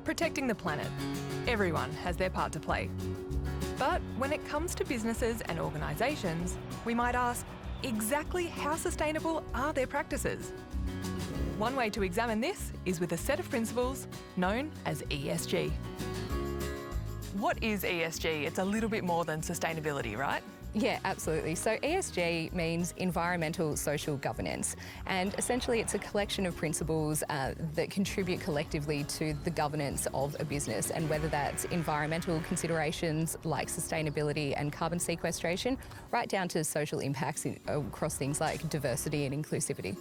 protecting the planet. Everyone has their part to play. But when it comes to businesses and organisations, we might ask, exactly how sustainable are their practices? One way to examine this is with a set of principles known as ESG. What is ESG? It's a little bit more than sustainability, right? Yeah, absolutely. So ESG means environmental social governance, and essentially it's a collection of principles that contribute collectively to the governance of a business, and whether that's environmental considerations like sustainability and carbon sequestration, right down to social impacts across things like diversity and inclusivity.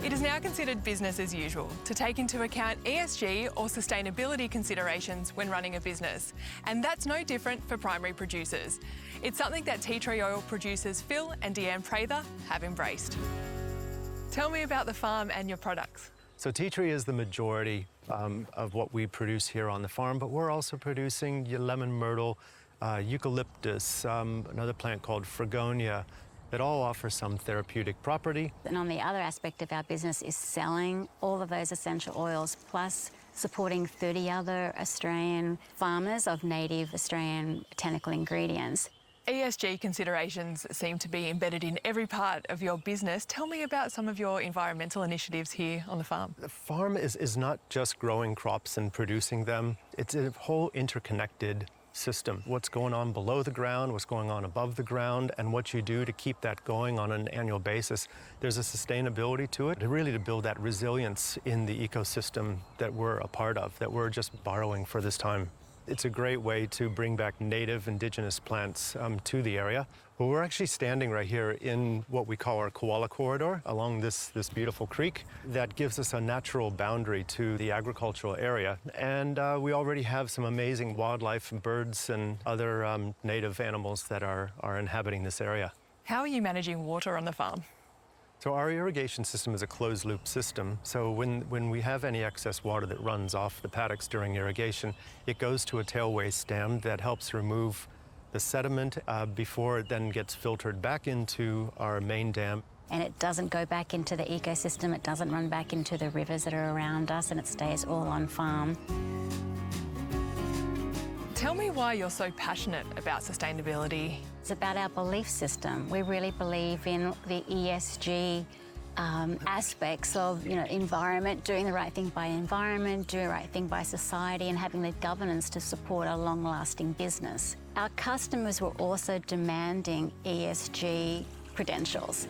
It is now considered business as usual to take into account ESG or sustainability considerations when running a business. And that's no different for primary producers. It's something that tea tree oil producers Phil and Deanne Prather have embraced. Tell me about the farm and your products. So tea tree is the majority of what we produce here on the farm, but we're also producing lemon myrtle, eucalyptus, another plant called Fregonia, that all offer some therapeutic property. And on the other aspect of our business is selling all of those essential oils, plus supporting 30 other Australian farmers of native Australian botanical ingredients. ESG considerations seem to be embedded in every part of your business. Tell me about some of your environmental initiatives here on the farm. The farm is not just growing crops and producing them. It's a whole interconnected system. What's going on below the ground, what's going on above the ground, and what you do to keep that going on an annual basis. There's a sustainability to it, really to build that resilience in the ecosystem that we're a part of, that we're just borrowing for this time. It's a great way to bring back native indigenous plants to the area. But we're actually standing right here in what we call our koala corridor along this beautiful creek that gives us a natural boundary to the agricultural area. And we already have some amazing wildlife and birds and other native animals that are inhabiting this area. How are you managing water on the farm? So our irrigation system is a closed-loop system. So when we have any excess water that runs off the paddocks during irrigation, it goes to a tailways dam that helps remove the sediment before it then gets filtered back into our main dam. And it doesn't go back into the ecosystem, it doesn't run back into the rivers that are around us, and it stays all on farm. Tell me why you're so passionate about sustainability. It's about our belief system. We really believe in the ESG aspects of, environment, doing the right thing by environment, doing the right thing by society, and having the governance to support a long-lasting business. Our customers were also demanding ESG credentials.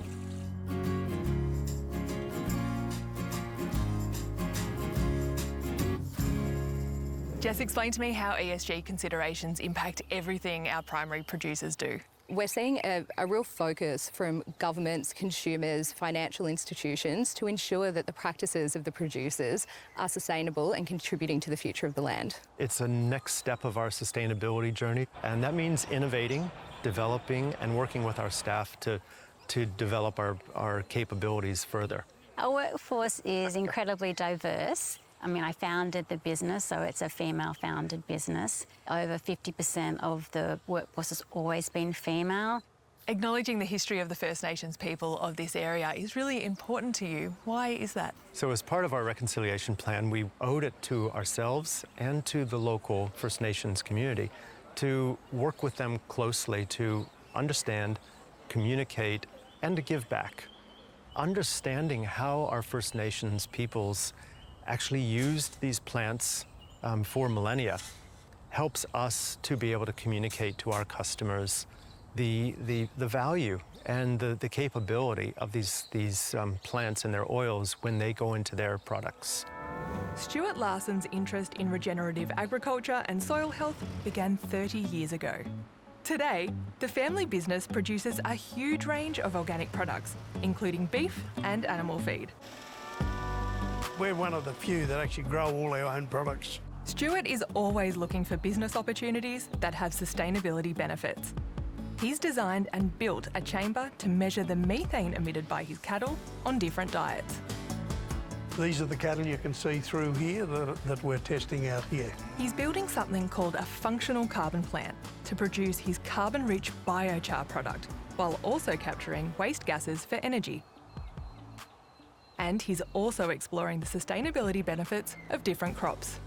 Jess, explain to me how ESG considerations impact everything our primary producers do. We're seeing a real focus from governments, consumers, financial institutions to ensure that the practices of the producers are sustainable and contributing to the future of the land. It's a next step of our sustainability journey, and that means innovating, developing, and working with our staff to develop our capabilities further. Our workforce is incredibly diverse. I founded the business, so it's a female-founded business. Over 50% of the workforce has always been female. Acknowledging the history of the First Nations people of this area is really important to you. Why is that? So as part of our reconciliation plan, we owed it to ourselves and to the local First Nations community to work with them closely to understand, communicate, and to give back. Understanding how our First Nations peoples actually used these plants for millennia helps us to be able to communicate to our customers the value and the capability of these plants and their oils when they go into their products. Stuart Larson's interest in regenerative agriculture and soil health began 30 years ago. Today, the family business produces a huge range of organic products, including beef and animal feed. We're one of the few that actually grow all our own products. Stuart is always looking for business opportunities that have sustainability benefits. He's designed and built a chamber to measure the methane emitted by his cattle on different diets. These are the cattle you can see through here that we're testing out here. He's building something called a functional carbon plant to produce his carbon-rich biochar product, while also capturing waste gases for energy. And he's also exploring the sustainability benefits of different crops.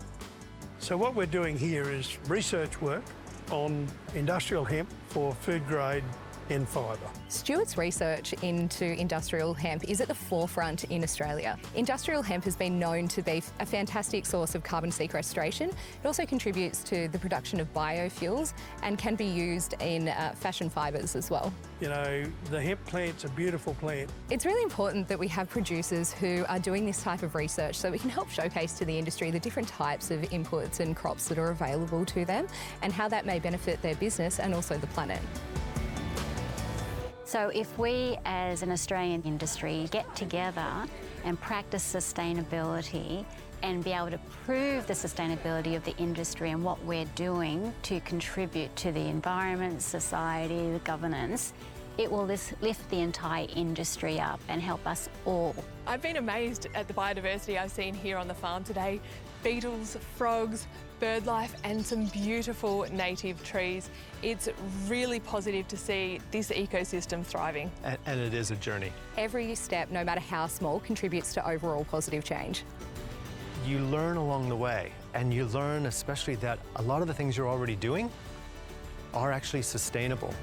So what we're doing here is research work on industrial hemp for food grade end fibre. Stuart's research into industrial hemp is at the forefront in Australia. Industrial hemp has been known to be a fantastic source of carbon sequestration. It also contributes to the production of biofuels and can be used in fashion fibres as well. You know, the hemp plant's a beautiful plant. It's really important that we have producers who are doing this type of research so we can help showcase to the industry the different types of inputs and crops that are available to them and how that may benefit their business and also the planet. So if we as an Australian industry get together and practice sustainability and be able to prove the sustainability of the industry and what we're doing to contribute to the environment, society, the governance, it will lift the entire industry up and help us all. I've been amazed at the biodiversity I've seen here on the farm today. Beetles, frogs, bird life and some beautiful native trees. It's really positive to see this ecosystem thriving. And it is a journey. Every step, no matter how small, contributes to overall positive change. You learn along the way, and you learn especially that a lot of the things you're already doing are actually sustainable.